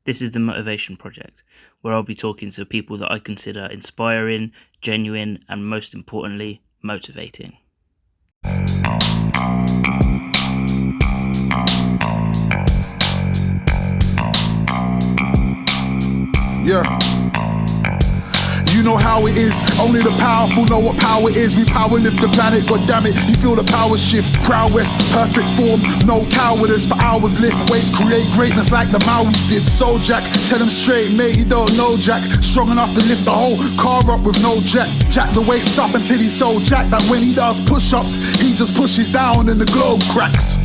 This is the Motivation Project, where I'll be talking to people that I consider inspiring, genuine, and most importantly, motivating. Yeah. You know how it is, only the powerful know what power is. We power lift the planet, god damn it, you feel the power shift. Prowess, perfect form, no cowardice. For hours lift weights, create greatness like the Maoris did. Soul Jack, tell him straight, mate, you don't know Jack. Strong enough to lift the whole car up with no jack. Jack the weights up until he's so jacked that when he does push-ups, he just pushes down and the globe cracks.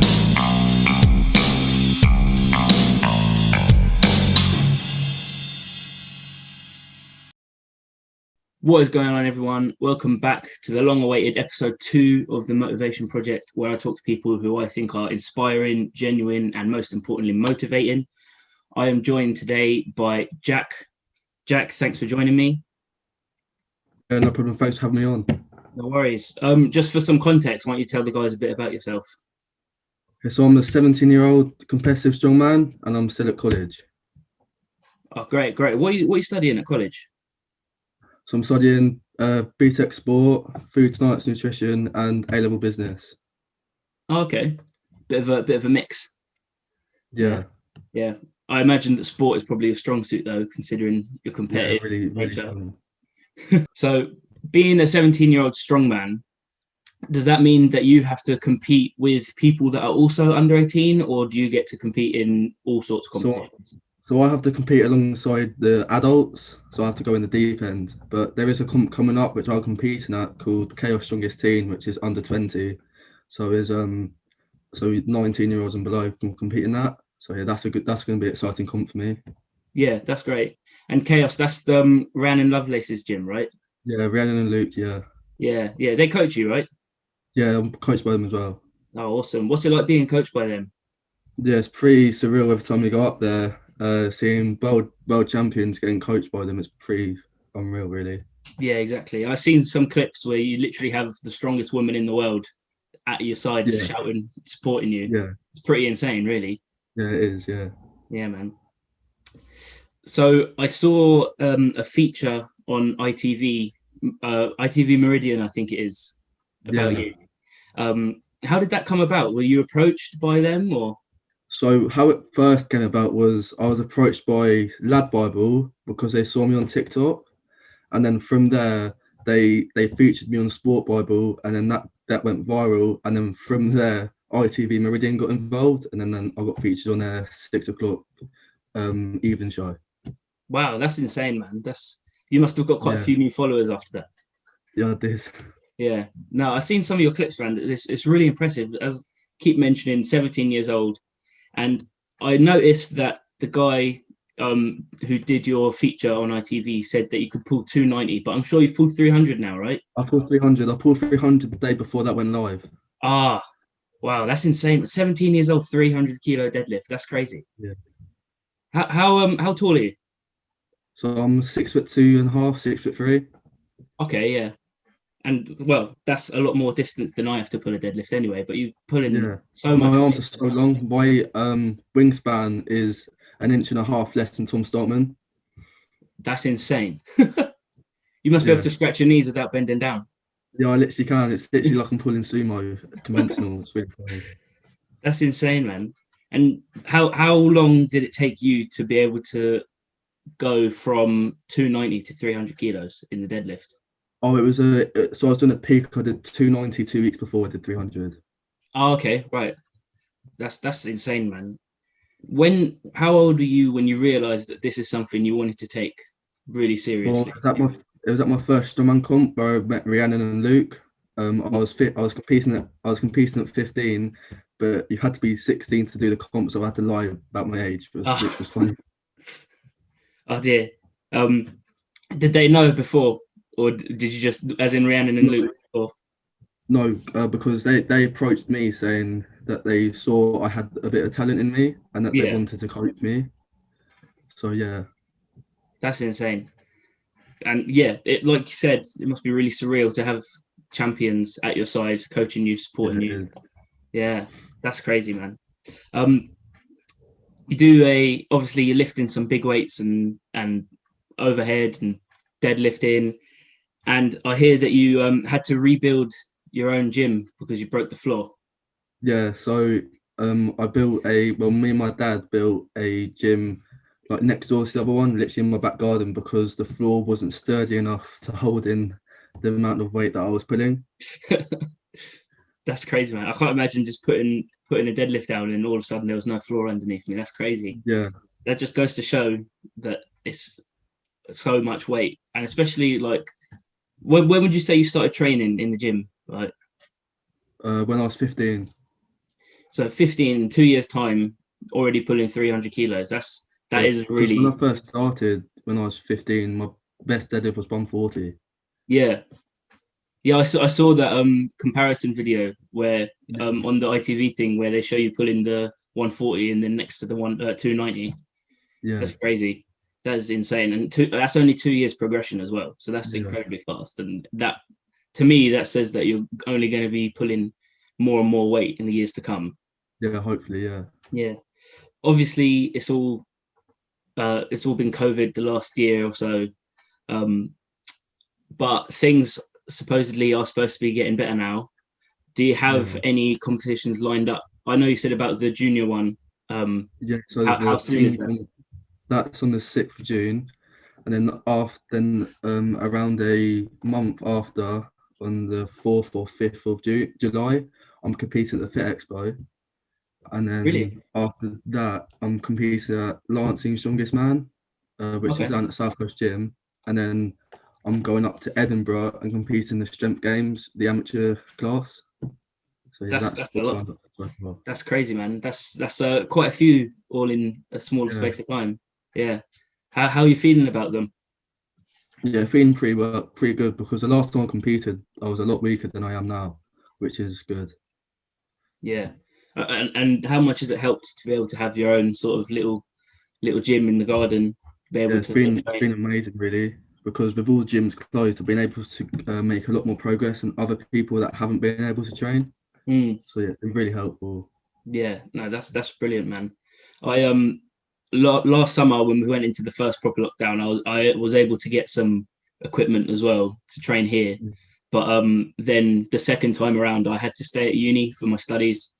What is going on, everyone? Welcome back to the long-awaited episode 2 of the Motivation Project, where I talk to people who I think are inspiring, genuine, and most importantly, motivating. I am joined today by Jack. Jack, thanks for joining me. Yeah, no problem. Thanks for having me on. No worries. Just for some context, why don't you tell the guys a bit about yourself? Okay, so I'm a 17-year-old competitive strongman, and I'm still at college. Oh, great. What are you studying at college? So I'm studying BTEC Sport, Food Science Nutrition, and A-level Business. Oh, okay. Bit of a mix. Yeah. I imagine that sport is probably a strong suit, though, considering your competitive nature. Really So, being a 17-year-old strongman, does that mean that you have to compete with people that are also under 18, or do you get to compete in all sorts of competitions? So I have to compete alongside the adults, so I have to go in the deep end. But there is a comp coming up which I'm competing at called Chaos Strongest Teen, which is under 20. So is so 19-year-olds and below can compete in that. So yeah, that's going to be an exciting comp for me. Yeah, that's great. And Chaos, that's Rhiannon Lovelace's gym, right? Yeah, Rhiannon and Luke, yeah. Yeah, they coach you, right? Yeah, I'm coached by them as well. Oh, awesome. What's it like being coached by them? Yeah, it's pretty surreal every time you go up there. Seeing world champions getting coached by them is pretty unreal, really. Yeah, exactly. I've seen some clips where you literally have the strongest woman in the world at your side, shouting, supporting you. Yeah, it's pretty insane, really. yeah, it is. Yeah, man. So I saw a feature on ITV, ITV Meridian, I think it is, about you. How did that come about? Were you approached by them, or? So how it first came about was I was approached by Lad Bible because they saw me on TikTok, and then from there they featured me on Sport Bible, and then that went viral, and then from there ITV Meridian got involved, and then I got featured on their 6 o'clock evening show. Wow, that's insane, man. You must have got quite a few new followers after that. Yeah, I did. Yeah. No, I've seen some of your clips, man. It's really impressive. As keep mentioning, 17 years old. And I noticed that the guy who did your feature on ITV said that you could pull 290, but I'm sure you've pulled 300 now, right? I pulled 300. I pulled 300 the day before that went live. Ah, wow, that's insane. 17 years old, 300 kilo deadlift. That's crazy. Yeah. How tall are you? So I'm 6'2.5", 6'3". Okay, yeah. And well, that's a lot more distance than I have to pull a deadlift anyway, but you pull in so much. My arms are so long. My wingspan is 1.5 inches less than Tom Stockman. That's insane. You must be able to scratch your knees without bending down. Yeah, I literally can. It's literally like I'm pulling sumo conventional. It's really funny. That's insane, man. And how long did it take you to be able to go from 290 to 300 kilos in the deadlift? Oh, it was so I was doing a peak. I did 290 2 weeks before I did 300. Oh, okay, right. That's insane, man. How old were you when you realized that this is something you wanted to take really seriously? Well, it was at my first strongman comp where I met Rhiannon and Luke. I was competing at 15, but you had to be 16 to do the comp, so I had to lie about my age, which was funny. Oh dear. Did they know before, or did you just, as in Rhiannon and Luke? Or? No, because they approached me saying that they saw I had a bit of talent in me and that they wanted to coach me. So yeah, that's insane. And yeah, like you said, it must be really surreal to have champions at your side, coaching you, supporting you. Yeah, that's crazy, man. you do obviously you're lifting some big weights and overhead and deadlifting, and I hear that you had to rebuild your own gym because you broke the floor. Yeah, so I built me and my dad built a gym like next door to the other one, literally in my back garden, because the floor wasn't sturdy enough to hold in the amount of weight that I was putting. That's crazy, man. I can't imagine just putting a deadlift down and all of a sudden there was no floor underneath me. That's crazy. Yeah. That just goes to show that it's so much weight, and especially like when would you say you started training in the gym? Like When I was 15. so 15, 2 years time, already pulling 300 kilos. That is Because really when I first started, when I was 15, my best deadlift was 140. yeah. Yeah, I saw that comparison video where on the ITV thing where they show you pulling the 140 and then next to the 290. Yeah. That's crazy. That is insane, and that's only 2 years progression as well. So that's Yeah. incredibly fast, and that to me that says that you're only going to be pulling more and more weight in the years to come. Yeah, hopefully, yeah. Yeah, obviously it's all been COVID the last year or so, but things supposedly are supposed to be getting better now. Do you have any competitions lined up? I know you said about the junior one. Yeah, so How soon is that? That's on the 6th of June. And then around a month after, on the 4th or 5th of July, I'm competing at the Fit Expo. And then Really? after that, I'm competing at Lancing Strongest Man, which is down at South Coast Gym. And then I'm going up to Edinburgh and competing in the Strength Games, the amateur class. So yeah, That's a lot. That's crazy, man. That's quite a few all in a smaller space of time. Yeah. How are you feeling about them? Yeah, feeling pretty good, because the last time I competed, I was a lot weaker than I am now, which is good. Yeah. And how much has it helped to be able to have your own sort of little gym in the garden? Be able It's been amazing, really, because with all gyms closed, I've been able to make a lot more progress than other people that haven't been able to train. So yeah, it's been really helpful. Yeah, no, that's brilliant, man. I last summer when we went into the first proper lockdown, I was able to get some equipment as well to train here. But then the second time around, I had to stay at uni for my studies,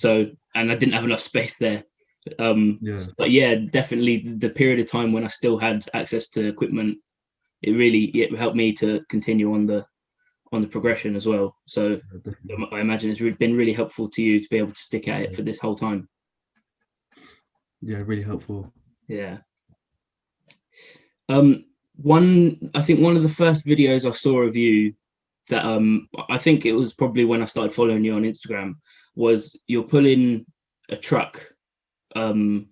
and I didn't have enough space there. But yeah, definitely the period of time when I still had access to equipment, it helped me to continue on the progression as well. So I imagine it's been really helpful to you to be able to stick at it for this whole time. Yeah, really helpful. Yeah. I think one of the first videos I saw of you that I think it was probably when I started following you on Instagram, was you're pulling a truck. You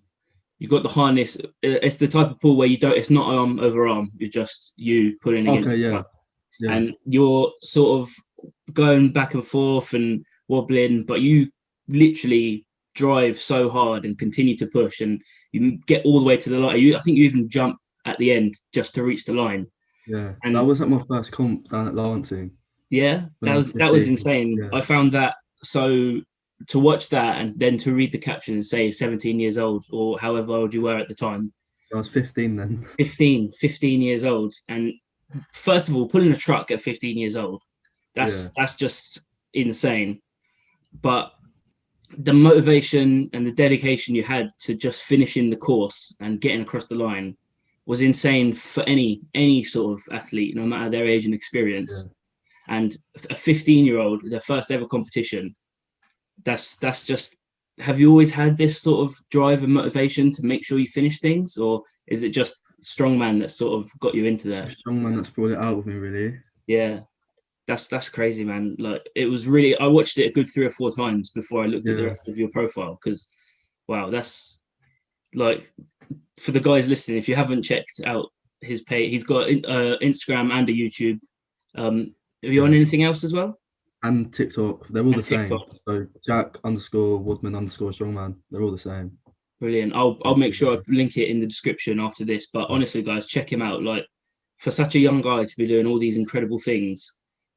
got the harness. It's the type of pull where it's not arm over arm. You're just you pulling against the truck. Yeah. And you're sort of going back and forth and wobbling, but you literally drive so hard and continue to push, and you get all the way to the line. I think you even jump at the end just to reach the line. Yeah, and that was at my first comp down at Lancing. Yeah, that was insane. Yeah. I found that so to watch that and then to read the caption and say 17 years old or however old you were at the time. I was 15 then. 15 years old. And first of all, pulling a truck at 15 years old, that's just insane. But the motivation and the dedication you had to just finishing the course and getting across the line was insane for any sort of athlete, no matter their age and experience. And a 15-year-old, their first ever competition, that's just, have you always had this sort of drive and motivation to make sure you finish things, or is it just Strongman that sort of got you into that? Strongman that's brought it out of me, really. Yeah, that's crazy, man. Like, it was really, I watched it a good 3 or 4 times before I looked at the rest of your profile, because wow, that's like, for the guys listening, if you haven't checked out his page, he's got Instagram and a YouTube. Are you on anything else as well? And TikTok. They're all the same. So Jack_Wadman_Strongman. They're all the same. Brilliant. I'll make sure I link it in the description after this. But honestly, guys, check him out. Like, for such a young guy to be doing all these incredible things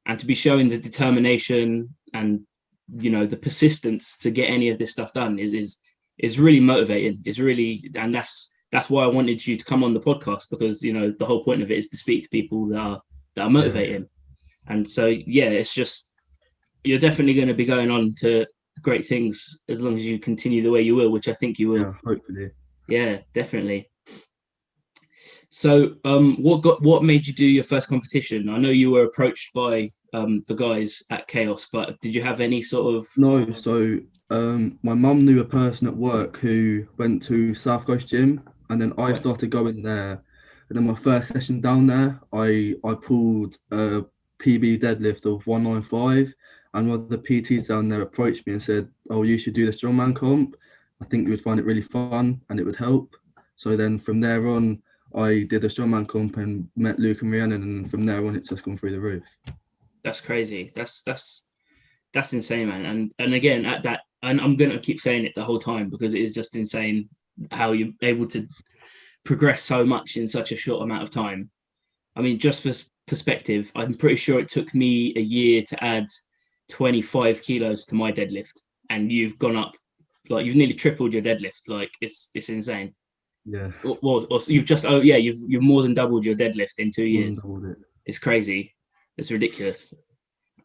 and to be showing the determination and, you know, the persistence to get any of this stuff done is is really motivating. It's really, and that's why I wanted you to come on the podcast, because you know the whole point of it is to speak to people that are motivating. And so yeah, it's just, you're definitely going to be going on to great things as long as you continue the way you will, which I think you will. Yeah, hopefully. Yeah, definitely. So what made you do your first competition? I know you were approached by the guys at Chaos, but did you have any sort of... No, so my mum knew a person at work who went to South Coast Gym, and then I started going there. And then my first session down there, I pulled a PB deadlift of 195, and one of the PTs down there approached me and said, "Oh, you should do the strongman comp. I think you would find it really fun and it would help." So then from there on, I did the strongman comp and met Luke and Rhiannon, and from there on, it's just gone through the roof. That's crazy. That's insane, man. And again, at that, and I'm gonna keep saying it the whole time because it is just insane how you're able to progress so much in such a short amount of time. I mean, just for perspective, I'm pretty sure it took me a year to add 25 kilos to my deadlift, and you've gone up, like you've nearly tripled your deadlift. Like it's insane. Yeah. Or you've just you've more than doubled your deadlift in 2 years. It's crazy. It's ridiculous.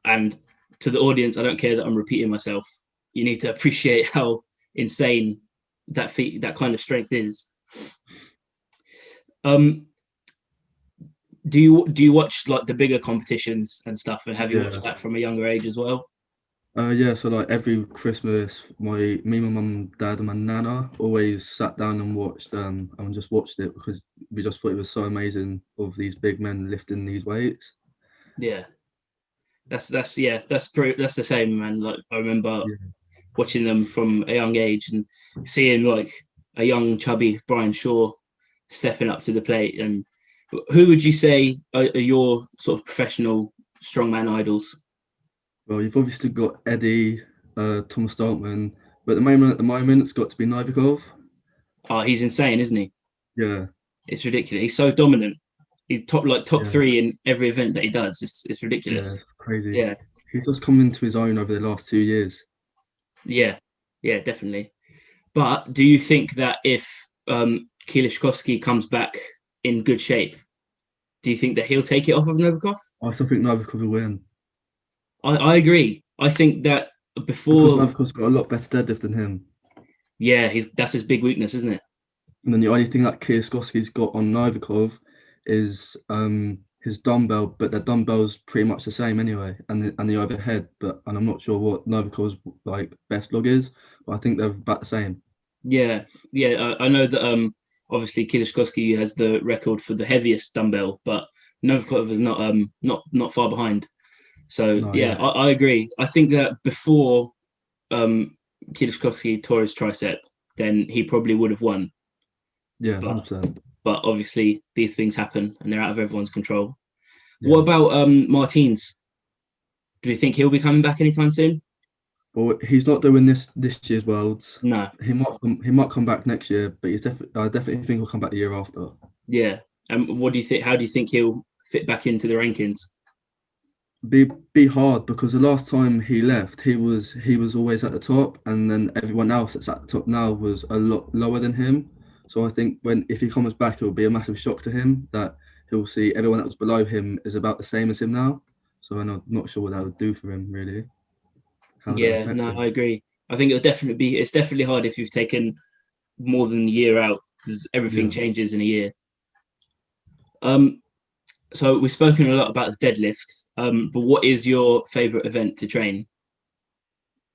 And to the audience, I don't care that I'm repeating myself. You need to appreciate how insane that kind of strength is. Do you watch like the bigger competitions and stuff, and have you watched that from a younger age as well? Yeah, so like every Christmas, my mum, dad, and my nana always sat down and watched and just watched it because we just thought it was so amazing of these big men lifting these weights. Yeah, that's the same, man. Like I remember watching them from a young age and seeing like a young chubby Brian Shaw stepping up to the plate. And who would you say are your sort of professional strongman idols? Well, you've obviously got Eddie, Thomas Starkman, but at the moment, it's got to be Novikov. Oh, he's insane, isn't he? Yeah, it's ridiculous. He's so dominant. He's top three in every event that he does. It's ridiculous. Yeah, crazy. Yeah, he's just come into his own over the last 2 years. Yeah, definitely. But do you think that if Kielishkovsky comes back in good shape, do you think that he'll take it off of Novikov? I still think Novikov will win. I agree. I think that before... Because Novikov's got a lot better deadlift than him. Yeah, that's his big weakness, isn't it? And then the only thing that Kielishkovsky's got on Novikov is his dumbbell, but the dumbbell's pretty much the same anyway, and the overhead. And I'm not sure what Novikov's like best log is, but I think they're about the same. Yeah. I know that obviously Kielishkovsky has the record for the heaviest dumbbell, but Novikov is not far behind. So no, I agree. I think that before Kielishkovsky tore his tricep, then he probably would have won. Yeah, 100%. But obviously these things happen and they're out of everyone's control. Yeah. What about Martins? Do you think he'll be coming back anytime soon? Well, he's not doing this year's Worlds. No. He might come back next year, but I definitely think he'll come back the year after. Yeah. And what do you think? How do you think he'll fit back into the rankings? Be hard, because the last time he left, he was always at the top, and then everyone else that's at the top now was a lot lower than him. So I think if he comes back, it will be a massive shock to him that he'll see everyone that was below him is about the same as him now. So I'm not sure what that would do for him, really. I agree. I think it's definitely hard if you've taken more than a year out, because everything changes in a year. So we've spoken a lot about the deadlift, but what is your favourite event to train?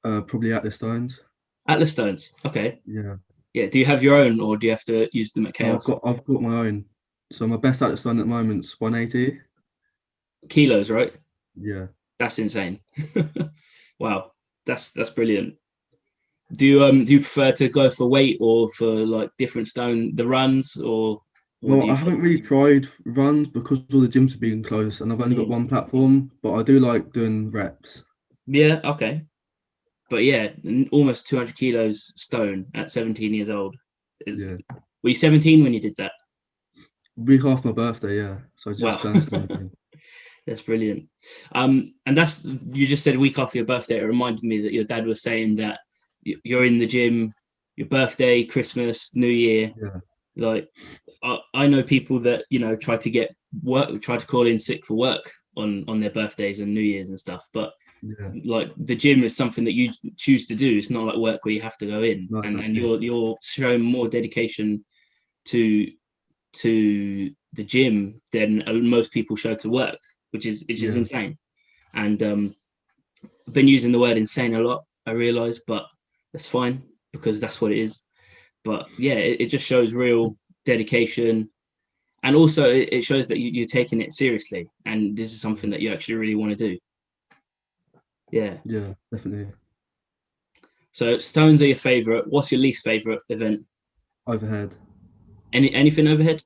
Probably Atlas Stones. Atlas Stones, okay. Yeah. Yeah. Do you have your own, or do you have to use them at Chaos? I've got my own. So my best Atlas Stone at the moment is 180 kilos, right? Yeah. That's insane. Wow, that's brilliant. Do you prefer to go for weight or for like different stone, the runs, or? Well, I haven't really tried runs because all the gyms have been closed and I've only got one platform, but I do like doing reps. Yeah, okay. But yeah, almost 200 kilos stone at 17 years old. Were you 17 when you did that? Week after my birthday, yeah. So I just turned 17. That's brilliant. And you just said a week after your birthday. It reminded me that your dad was saying that you're in the gym your birthday, Christmas, New Year. Yeah. Like I know people that, you know, try to call in sick for work on their birthdays and New Year's and stuff. But Yeah. like the gym is something that you choose to do. It's not like work where you have to go in. No, and exactly. you're showing more dedication to the gym than most people show to work, which is Yeah. insane. And I've been using the word insane a lot, I realize, but that's fine because that's what it is. But yeah, it just shows real dedication. And also it shows that you're taking it seriously. And this is something that you actually really want to do. Yeah. Yeah, definitely. So stones are your favorite. What's your least favorite event? Overhead. Anything overhead?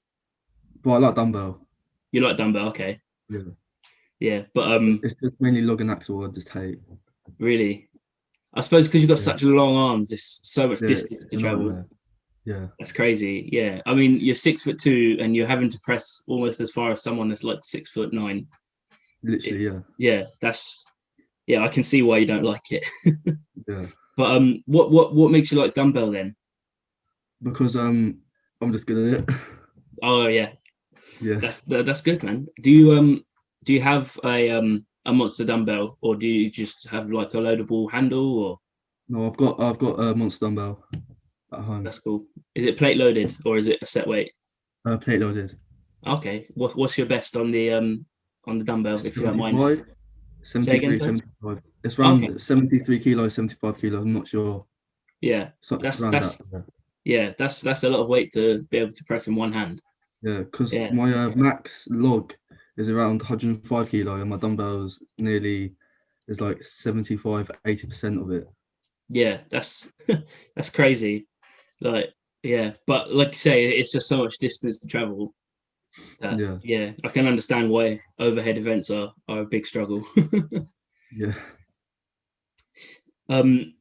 But I like dumbbell. You like dumbbell? Okay. Yeah. Yeah. But It's just mainly log and axle I just hate. really, I suppose because you've got Yeah. such long arms, it's so much Yeah, distance it's to a travel. nightmare. Yeah. That's crazy. Yeah. I mean, you're 6'2" and you're having to press almost as far as someone that's like 6'9". Literally, Yeah, I can see why you don't like it. yeah. But what makes you like dumbbell then? Because I'm just good at it. Oh yeah, Yeah. that's good, man. Do you have a monster dumbbell, or do you just have like a loadable handle? Or No, I've got a monster dumbbell at home. that's cool. Is it plate loaded or is it a set weight? Plate loaded. Okay. What's your best on the dumbbell, if you don't mind? 75, Say again, 73, sorry? 75. It's Okay. around 73 kilos, 75 kilos. I'm not sure. Yeah. So That's around that's that. yeah, that's a lot of weight to be able to press in one hand. Yeah, because Yeah. my max log is around 105 kilo, and my dumbbells is like 75, 80% of it. Yeah, that's that's crazy. Like, yeah, but like you say, it's just so much distance to travel that Yeah, yeah, I can understand why overhead events are a big struggle. yeah. um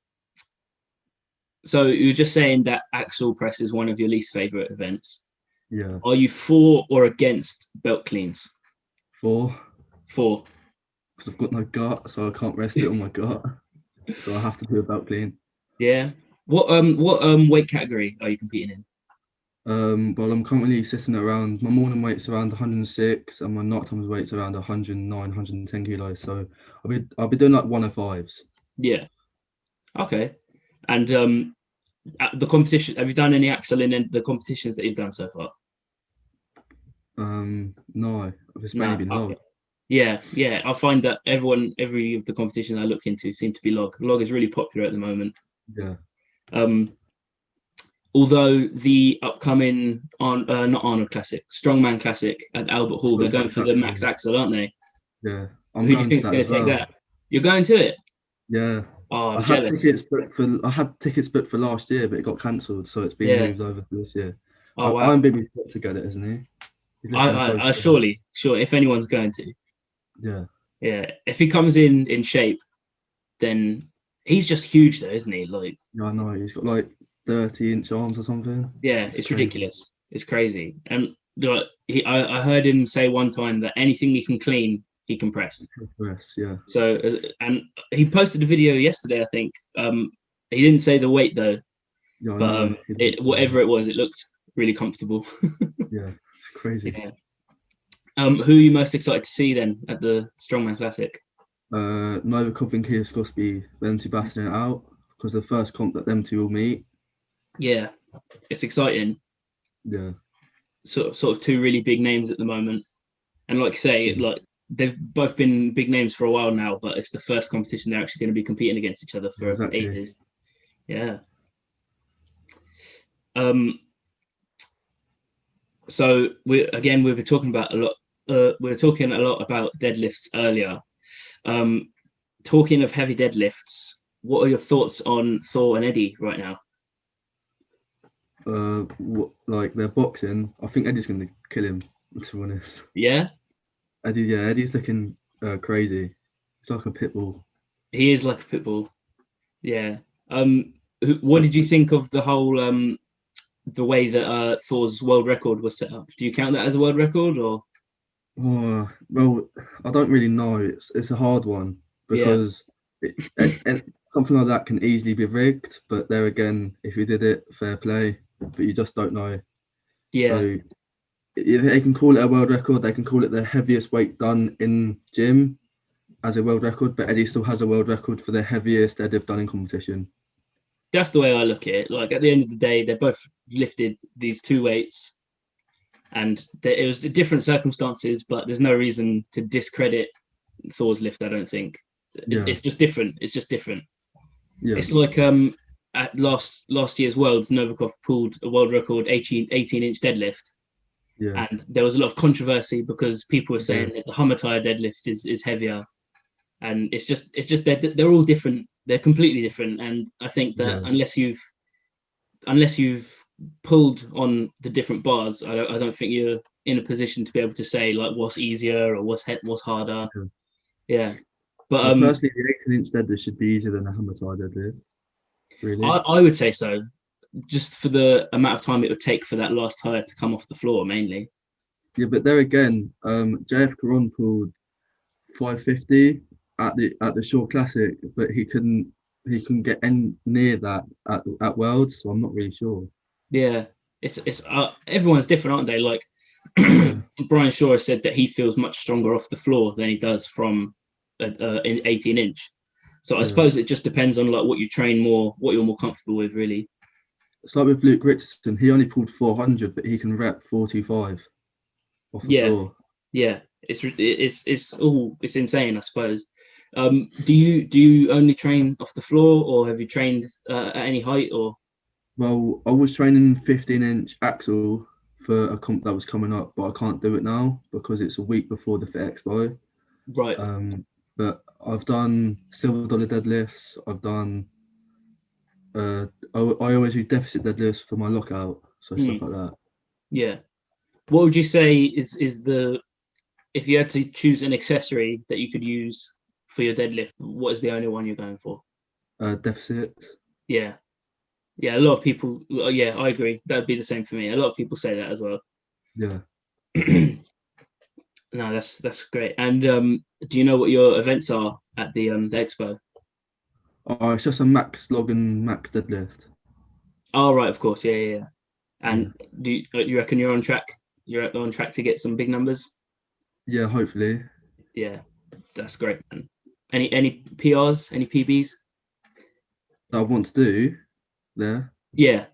so you're just saying that axle press is one of your least favorite events. Yeah. Are you for or against belt cleans? 4, For. because I've got no gut, so I can't rest it on my gut. So I have to do a belt clean. Yeah. What weight category are you competing in? Well, I'm currently sitting around, my morning weight's around 106, and my nighttime weight's around 109, 110 kilos. So I'll be doing like 105s. Yeah. Okay. And at the competition, have you done any axle in the competitions that you've done so far? No, it's mainly No. been Okay. log. Yeah. I find that every of the competitions I look into seem to be log. Log is really popular at the moment. Yeah. Although the upcoming not Arnold Classic, Strongman Classic at Albert Hall, they're going for the max axle, aren't they? Yeah, I'm Who do you going to think's that going as to take well. that? You're going to it? Yeah. Oh, I'm I had jealous. tickets booked for last year, but it got cancelled, so it's been Yeah. moved over to this year. Oh wow. Iron Baby's got to get it, isn't he? He's looking so I fit. sure. If anyone's going to, Yeah. yeah. If he comes in shape, then he's just huge, though, isn't he? Like, Yeah, I know. He's got like 30-inch arms or something. yeah, it's ridiculous. It's crazy. And like, I heard him say one time that anything he can clean, he can press. Yeah. So, and he posted a video yesterday, I think. He didn't say the weight though, Yeah, I but know. whatever it was, it looked really comfortable. Yeah, crazy. Yeah. Who are you most excited to see then at the Strongman Classic? Novikov and Kiyoskovsky, them two battling it out, because the first comp that them two will meet. Yeah, it's exciting. Yeah. Sort of two really big names at the moment, and like I say, like they've both been big names for a while now, but it's the first competition they're actually going to be competing against each other for ages. Yeah. So we were talking about a lot. We were talking a lot about deadlifts earlier. Talking of heavy deadlifts, what are your thoughts on Thor and Eddie right now? Like they're boxing. I think Eddie's going to kill him, to be honest. Yeah. Eddie's looking crazy. He's like a pit bull. He is like a pit bull. Yeah. What did you think of the whole the way that Thor's world record was set up? Do you count that as a world record or? Oh, well, I don't really know. It's a hard one because And something like that can easily be rigged, but there again, if you did it, fair play, but you just don't know. Yeah. So they can call it a world record, they can call it the heaviest weight done in gym as a world record, but Eddie still has a world record for the heaviest deadlift done in competition. That's the way I look at it. Like, at the end of the day, they both lifted these two weights, and it was different circumstances, but there's no reason to discredit Thor's lift, I don't think. Yeah. It's just different. It's just different. Yeah. It's like at last year's Worlds, Novikov pulled a world record 18-inch deadlift. Yeah. And there was a lot of controversy because people were saying that the Hamataya deadlift is heavier. And it's just they're all different. They're completely different. And I think that unless you've pulled on the different bars, I don't think you're in a position to be able to say like what's easier or what's harder. Yeah. But personally, the 18-inch deadlift should be easier than a Hamataya deadlift. Really? I would say so, just for the amount of time it would take for that last tire to come off the floor, mainly. Yeah, but there again, JF Caron pulled 550 at the Shore Classic, but he couldn't get near that at Worlds, so I'm not really sure. Yeah, it's everyone's different, aren't they? Like Brian Shaw said that he feels much stronger off the floor than he does from an 18-inch. So I suppose it just depends on like what you train more, what you're more comfortable with, really. It's like with Luke Richardson. He only pulled 400, but he can rep 425 off the floor. Yeah, it's insane, I suppose. Do you only train off the floor, or have you trained at any height? Or well, I was training 15-inch axle for a comp that was coming up, but I can't do it now because it's a week before the Fit Expo. Right. But I've done silver dollar deadlifts. I've done. I always do deficit deadlifts for my lockout, so stuff like that. Yeah. What would you say is the, if you had to choose an accessory that you could use for your deadlift, what is the only one you're going for? Deficit. Yeah. Yeah, a lot of people. Yeah, I agree. That'd be the same for me. A lot of people say that as well. Yeah. No, that's great. And do you know what your events are at the expo? Oh, it's just a max log and max deadlift. Oh, right, of course, yeah. And do you reckon you're on track? You're on track to get some big numbers? Yeah, hopefully. Yeah, that's great, man. Any PRs, any PBs that I want to do there? Yeah.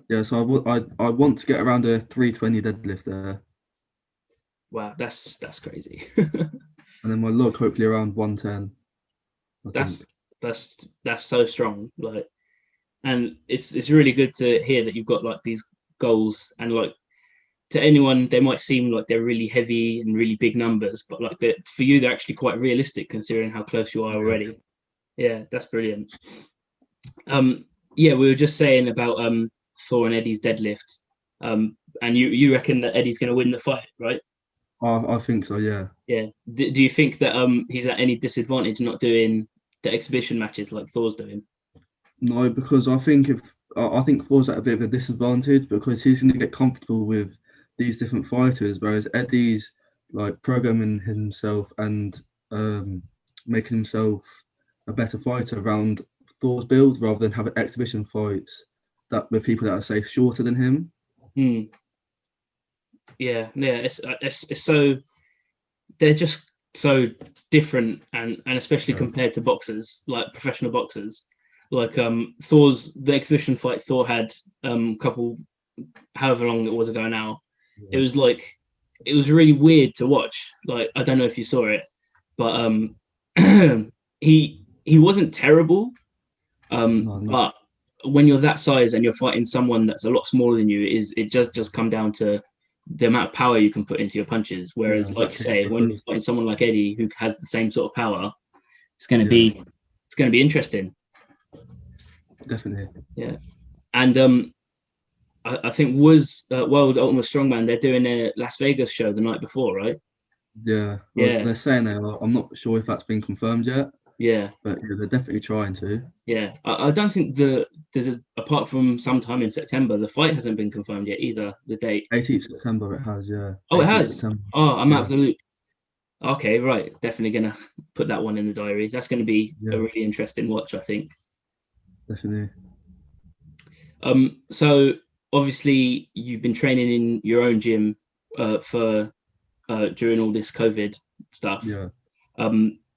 Yeah, so I want to get around a 320 deadlift there. Wow, that's crazy. And then my log hopefully around 110. That's so strong. Like, and it's really good to hear that you've got like these goals, and like to anyone they might seem like they're really heavy and really big numbers, but like for you they're actually quite realistic considering how close you are already. Yeah, that's brilliant. Yeah, we were just saying about Thor and Eddie's deadlift. And you reckon that Eddie's going to win the fight, right? I think so, yeah. Yeah. Do you think that he's at any disadvantage not doing the exhibition matches like Thor's doing? No, because I think Thor's at a bit of a disadvantage because he's going to get comfortable with these different fighters, whereas Eddie's like programming himself and making himself a better fighter around Thor's build rather than having exhibition fights that with people that are say shorter than him. Yeah, it's so they're just so different, and especially compared to boxers, like professional boxers. Like the exhibition fight Thor had couple however long it was ago now. It was really weird to watch. Like, I don't know if you saw it, but he wasn't terrible. No. But when you're that size and you're fighting someone that's a lot smaller than you, it just come down to the amount of power you can put into your punches. Whereas, like you say, when you're fighting someone like Eddie who has the same sort of power, it's going to be interesting. Definitely. Yeah, and I think was World Ultimate Strongman. They're doing a Las Vegas show the night before, right? Yeah. Well, they're saying they are. I'm not sure if that's been confirmed yet. Yeah. But they're definitely trying to. Yeah. I don't think apart from sometime in September, the fight hasn't been confirmed yet either, the date. 18th September it has, yeah. Oh, it has? September. Oh, I'm out of the loop. Okay, right. Definitely gonna put that one in the diary. That's gonna be a Yeah, really interesting watch, I think. definitely. So obviously you've been training in your own gym for during all this COVID stuff. Yeah,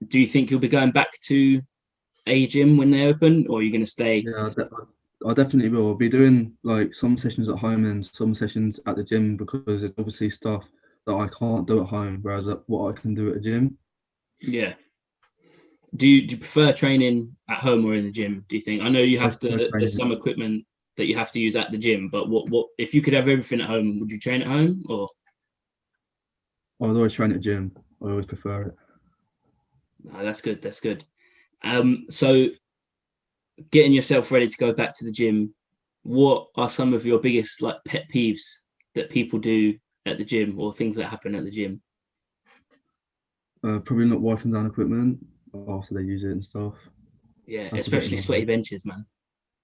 Do you think you'll be going back to a gym when they open, or are you going to stay? yeah. I definitely will. I'll be doing like some sessions at home and some sessions at the gym because it's obviously stuff that I can't do at home, whereas what I can do at a gym. Yeah. Do you prefer training at home or in the gym? Do you think? I know you I have prefer to. There's training. some equipment that you have to use at the gym, but what if you could have everything at home? Would you train at home or? I would always train at gym. I always prefer it. No, that's good. That's good. So getting yourself ready to go back to the gym, what are some of your biggest like pet peeves that people do at the gym or things that happen at the gym? Probably not wiping down equipment after they use it and stuff. Yeah, That's a bit especially sweaty annoying. benches, man.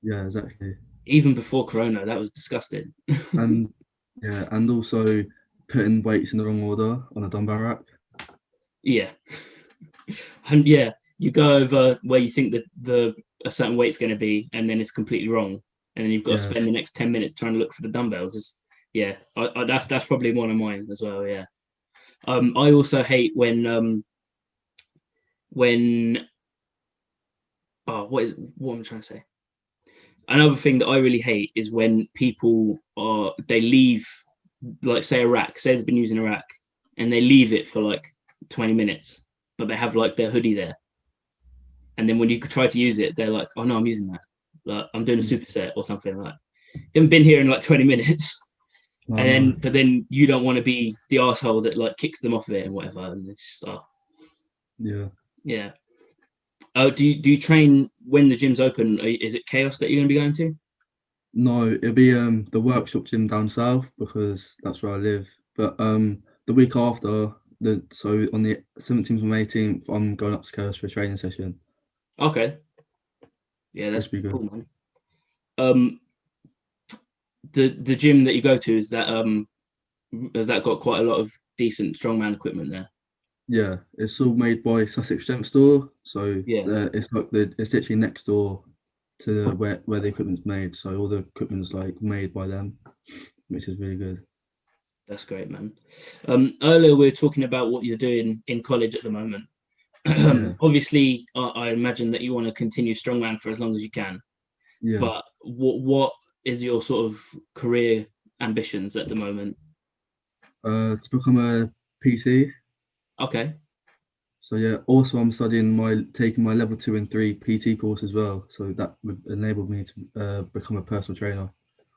Yeah, exactly. Even before Corona, that was disgusting. And yeah, and also putting weights in the wrong order on a dumbbell rack. Yeah, and yeah, you go over where you think that the a certain weight's going to be, and then it's completely wrong, and then you've got to Yeah, spend the next 10 minutes trying to look for the dumbbells. Yeah, that's probably one of mine as well. Yeah. I also hate when what am I trying to say? Another thing that I really hate is when people they leave, like say a rack, say they've been using a rack, and they leave it for like 20 minutes, but they have like their hoodie there, and then when you try to use it, they're like, "Oh no, I'm using that. Like I'm doing a superset or something like." You haven't been here in like 20 minutes, I and know. then you don't want to be the asshole that like kicks them off of it and whatever, and it's just Yeah. yeah. Oh, do you train when the gym's open? Is it Chaos that you're going to be going to? No, it'll be the workshop gym down south because that's where I live. But the week after, so on the 17th and 18th, I'm going up to Curse for a training session. Okay, yeah, This that's will be good. cool, man. Um, the gym that you go to, is that has that got quite a lot of decent strongman equipment there? Yeah, it's all made by Sussex Gem Store, so Yeah, it's like it's literally next door to where the equipment's made. So all the equipment's like made by them, which is really good. that's great, man. Earlier we were talking about what you're doing in college at the moment. Yeah, Obviously, I imagine that you want to continue strongman for as long as you can. yeah. But what is your sort of career ambitions at the moment? To become a PT. Okay, So yeah, also I'm taking my level 2 and 3 PT course as well. So that would enable me to become a personal trainer.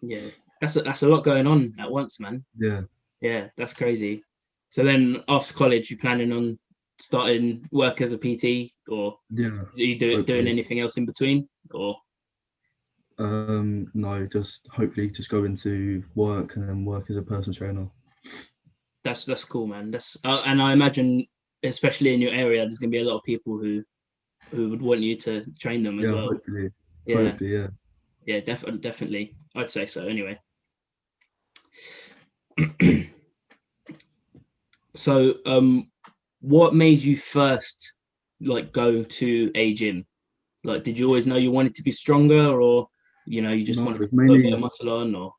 yeah, that's a lot going on at once, man. Yeah, Yeah, that's crazy. So then after college, you planning on starting work as a PT, or yeah. are you doing Hopefully, anything else in between? Or no, just hopefully just go into work and then work as a personal trainer. that's cool, man. That's and I imagine, especially in your area, there's gonna be a lot of people who would want you to train them as Yeah, well. Yeah, hopefully, yeah. yeah, definitely. I'd say so. Anyway, so what made you first like go to a gym? Like, did you always know you wanted to be stronger, or you just No, wanted to it's put a bit of mainly muscle on, or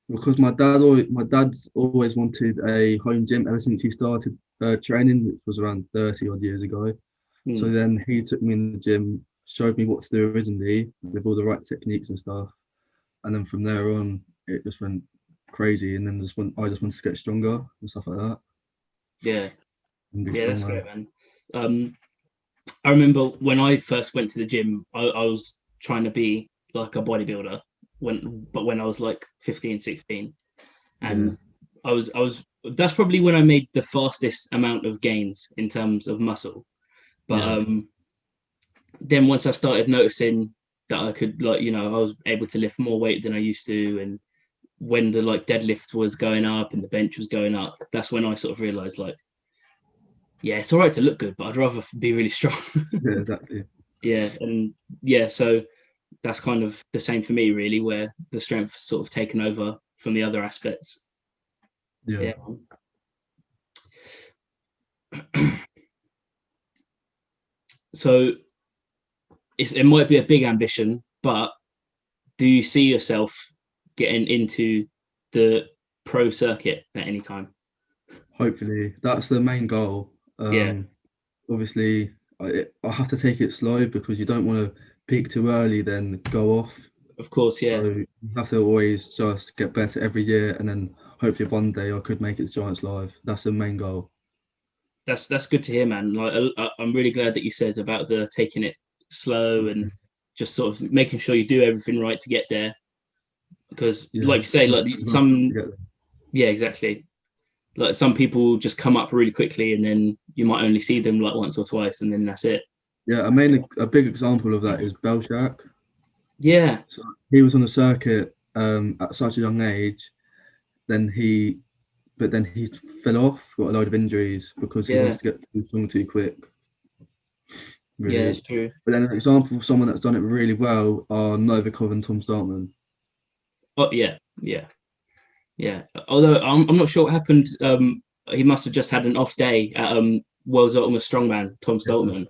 because my dad's always wanted a home gym ever since he started training, which was around 30 odd years ago. So hmm, then he took me in the gym, showed me what to do originally with all the right techniques and stuff. And then from there on, it just went crazy. And then I just wanted to get stronger and stuff like that yeah, and do yeah, that's strongman. great, man. Um, I remember when I first went to the gym, I was trying to be like a bodybuilder when I was like 15, 16. Yeah, And I was that's probably when I made the fastest amount of gains in terms of muscle. But yeah, then once I started noticing that I could like, I was able to lift more weight than I used to, and when the like deadlift was going up and the bench was going up, that's when I sort of realized like, yeah, it's all right to look good, but I'd rather be really strong. yeah, exactly. Yeah, and yeah, so that's kind of the same for me, really, where the strength has sort of taken over from the other aspects. Yeah. Yeah. So it might be a big ambition, but do you see yourself getting into the pro circuit at any time? Hopefully, that's the main goal. Yeah, Obviously, I have to take it slow because you don't want to peak too early, then go off. of course. So Yeah, you have to always just get better every year, and then hopefully one day I could make it to Giants Live. That's the main goal. that's good to hear, man. Like I'm really glad that you said about the taking it slow and just sort of making sure you do everything right to get there. Because, Yeah, like you say, like some, to yeah, exactly. Like some people just come up really quickly, and then you might only see them like once or twice, and then that's it. yeah, a big example of that is Belshak. Yeah, So he was on the circuit at such a young age. Then he fell off, got a load of injuries because he yeah, wants to get too strong too quick. yeah, Really. that's true. But then an example of someone that's done it really well are Novikov and Tom Startman. Oh, yeah, yeah, yeah. Although I'm not sure what happened. He must have just had an off day at World's Ultimate Strongman, Tom Stoltman.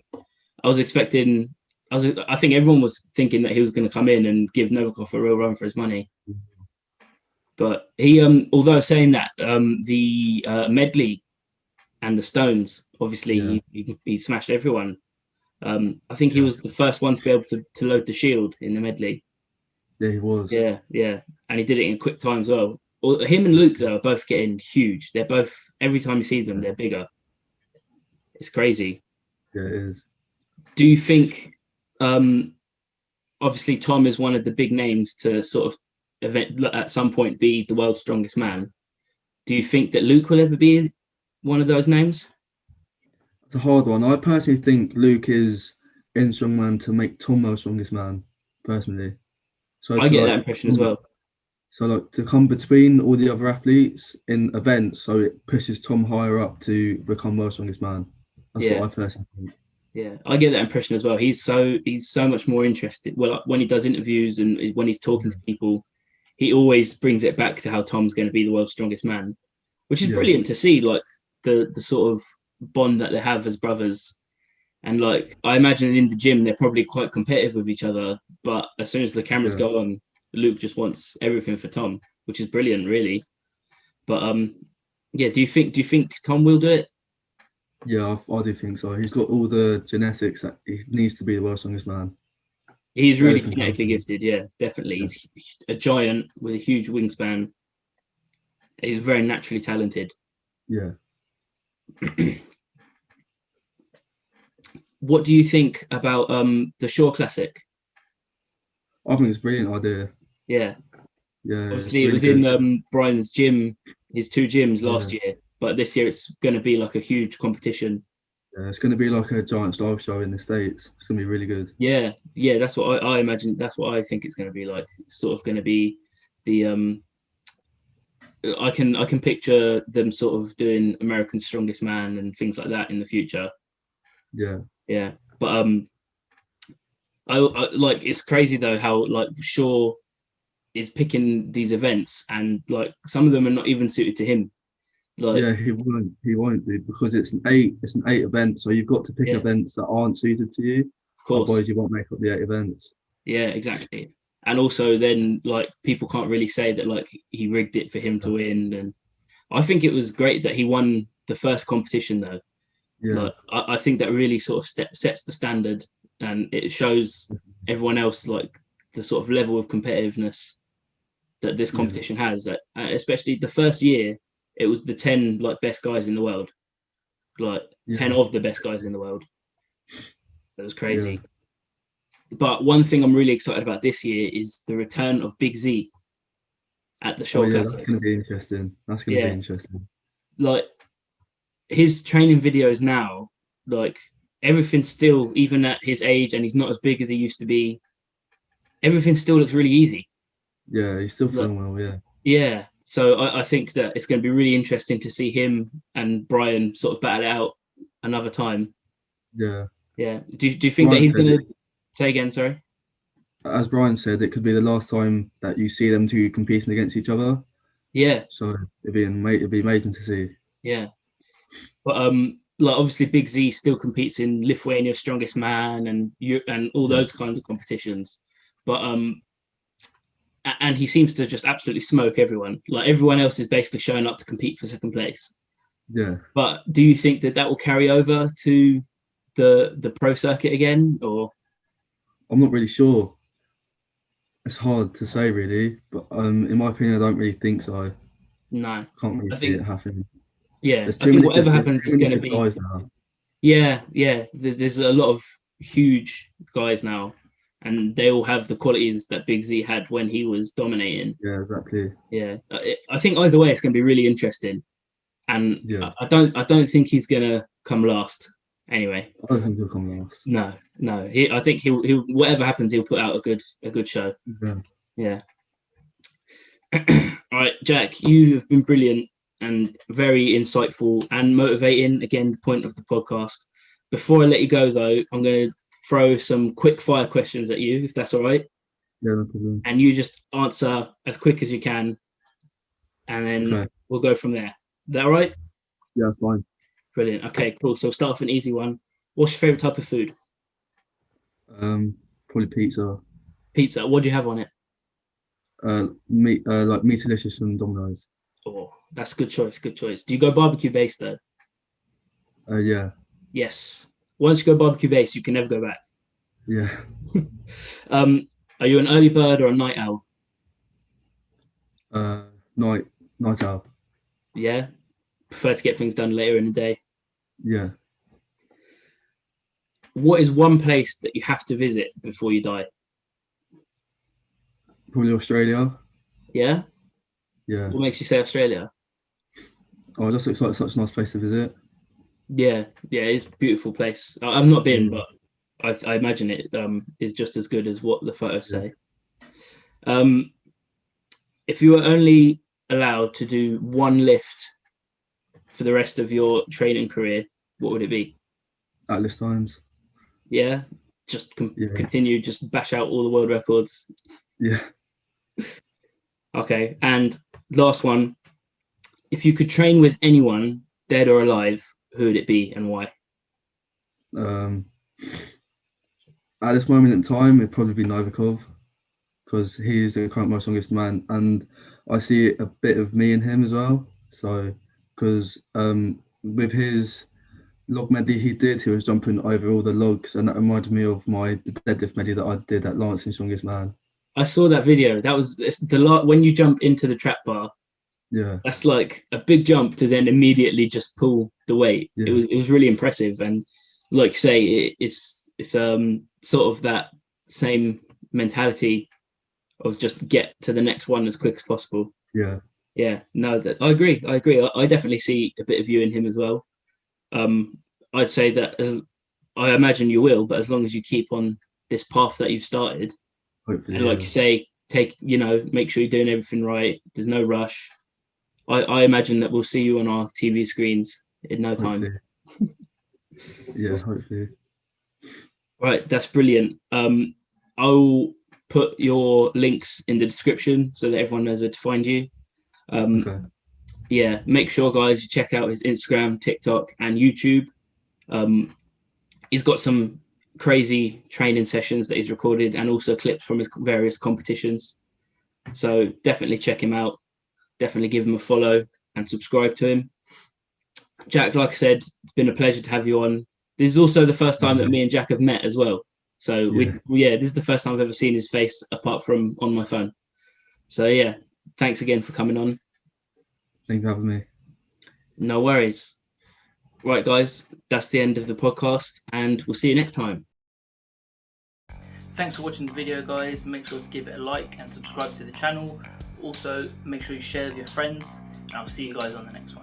I was expecting. I think everyone was thinking that he was going to come in and give Novikov a real run for his money. But he, although saying that, the medley and the stones, obviously Yeah. he smashed everyone. I think he was the first one to be able to load the shield in the medley. Yeah, he was. Yeah, yeah, and he did it in quick time as well. Him and Luke though are both getting huge. They're both every time you see them, they're bigger. It's crazy. Yeah, it is. Do you think? Obviously, Tom is one of the big names to sort of at some point be the world's strongest man. Do you think that Luke will ever be one of those names? It's a hard one. I personally think Luke is in Strongman to make Tom the strongest man, personally. So I to get that like impression as well. so like to come between all the other athletes in events, so it pushes Tom higher up to become world's strongest man. That's Yeah, what I personally think. yeah, I get that impression as well. He's so much more interested. Well, when he does interviews and when he's talking to people, he always brings it back to how Tom's going to be the world's strongest man, which is Yeah, brilliant to see. Like the sort of bond that they have as brothers. And like I imagine in the gym, they're probably quite competitive with each other. But as soon as the cameras yeah, go on, Luke just wants everything for Tom, which is brilliant, really. But yeah. Do you think Tom will do it? yeah. I do think so. He's got all the genetics that he needs to be the world's strongest man. He's really Everything comes genetically from him. gifted. Yeah, definitely. He's a giant with a huge wingspan. He's very naturally talented. Yeah, What do you think about the Shore Classic? I think it's a brilliant idea. Yeah, Yeah, it's obviously it really was in good. Brian's gym, his two gyms Yeah, last year, but this year it's going to be like a huge competition. yeah. It's going to be like a Giants live show in the States. It's going to be really good. Yeah, yeah, that's what I imagine. That's what I think it's going to be like. It's sort of going to be the I can picture them sort of doing America's Strongest Man and things like that in the future. Yeah, Yeah, but I like it's crazy though how like Shaw is picking these events and like some of them are not even suited to him. Like, yeah. He won't do because it's an eight event. So you've got to pick yeah, of events that aren't suited to you. course. Otherwise, you won't make up the eight events. Yeah, exactly. And also then like people can't really say that like he rigged it for him to win. And I think it was great that he won the first competition though. Yeah, Like I think that really sort of sets the standard and it shows everyone else like the sort of level of competitiveness that this yeah, competition has. That especially the first year, it was the 10 like best guys in the world, like yeah, 10 of the best guys in the world. That was yeah. crazy. But one thing I'm really excited about this year is the return of Big Z at the Oh Shore yeah, that's Classic. going to be interesting. That's going to be Yeah, interesting. like his training videos now, like everything still, even at his age, and he's not as big as he used to be. Everything still looks really easy. Yeah, he's still Like, feeling well. Yeah, yeah, so I think that it's going to be really interesting to see him and Brian sort of battle it out another time. yeah. Yeah. Do you think that Brian he's said going it. to say again? Sorry. As Brian said, it could be the last time that you see them two competing against each other. Yeah. So it'd be amazing to see. Yeah. But like obviously Big Z still competes in Lithuania's Strongest Man and all those kinds of competitions, but and he seems to just absolutely smoke everyone. Like everyone else is basically showing up to compete for second place. Yeah. But do you think that will carry over to the pro circuit again, or? I'm not really sure. It's hard to say, really, but in my opinion, I don't really think so. No, Can't really I see think it happening. yeah, There's I too think many whatever good, happens, there's it's too going many to good be. guys now. Yeah. There's a lot of huge guys now, and they all have the qualities that Big Z had when he was dominating. Yeah, exactly. Yeah, I think either way, it's going to be really interesting, and Yeah, I don't think he's going to come last. Anyway, I don't think he'll come last. no. I think he'll whatever happens, he'll put out a good show. Yeah. Yeah. All right, Jack, you have been brilliant and very insightful and motivating. Again, the point of the podcast. Before I let you go, though, I'm going to throw some quick fire questions at you, if that's all right. Yeah, no problem. And you just answer as quick as you can, and then we'll go from there. Is that all right? Yeah, that's fine. Brilliant. Okay, cool. So we'll start off an easy one. What's your favorite type of food? Probably pizza. Pizza. What do you have on it? Meat, like meat delicious from Domino's. Oh, that's a good choice. Good choice. Do you go barbecue based though? Yeah. Yes. Once you go barbecue based, you can never go back. Yeah. Are you an early bird or a night owl? Night owl. Yeah. Prefer to get things done later in the day. Yeah. What is one place that you have to visit before you die? Probably Australia. Yeah. Yeah. What makes you say Australia? Oh, it just looks like such a nice place to visit. Yeah, it's a beautiful place. I've not been, but I imagine it is just as good as what the photos say. If you were only allowed to do one lift for the rest of your training career, what would it be? Atlas times. Yeah, just continue, just bash out all the world records. Yeah. Okay, and last one. If you could train with anyone, dead or alive, who would it be and why? At this moment in time, it'd probably be Novikov, because he is the current most strongest man, and I see a bit of me in him as well. So, because with his log medley he was jumping over all the logs, and that reminded me of my deadlift medley that I did at Lancing Strongest Man. I saw that video. That was the lot when you jump into the trap bar. Yeah, that's like a big jump to then immediately just pull the weight. Yeah. It was really impressive, and like you say, it's sort of that same mentality of just get to the next one as quick as possible. Yeah. No, that I agree. I definitely see a bit of you in him as well. I'd say that I imagine you will, but as long as you keep on this path that you've started, hopefully, and like you say, make sure you're doing everything right. There's no rush. I imagine that we'll see you on our TV screens in no time. Yeah, hopefully. Right, that's brilliant. I'll put your links in the description so that everyone knows where to find you. Yeah, make sure, guys, you check out his Instagram, TikTok, and YouTube. He's got some crazy training sessions that he's recorded and also clips from his various competitions. So definitely check him out. Definitely give him a follow and subscribe to him. Jack, like I said, it's been a pleasure to have you on. This is also the first time that me and Jack have met as well. So this is the first time I've ever seen his face apart from on my phone. So yeah, thanks again for coming on. Thank you for having me. No worries. Right, guys, that's the end of the podcast, and we'll see you next time. Thanks for watching the video, guys. Make sure to give it a like and subscribe to the channel. Also, make sure you share with your friends, and I'll see you guys on the next one.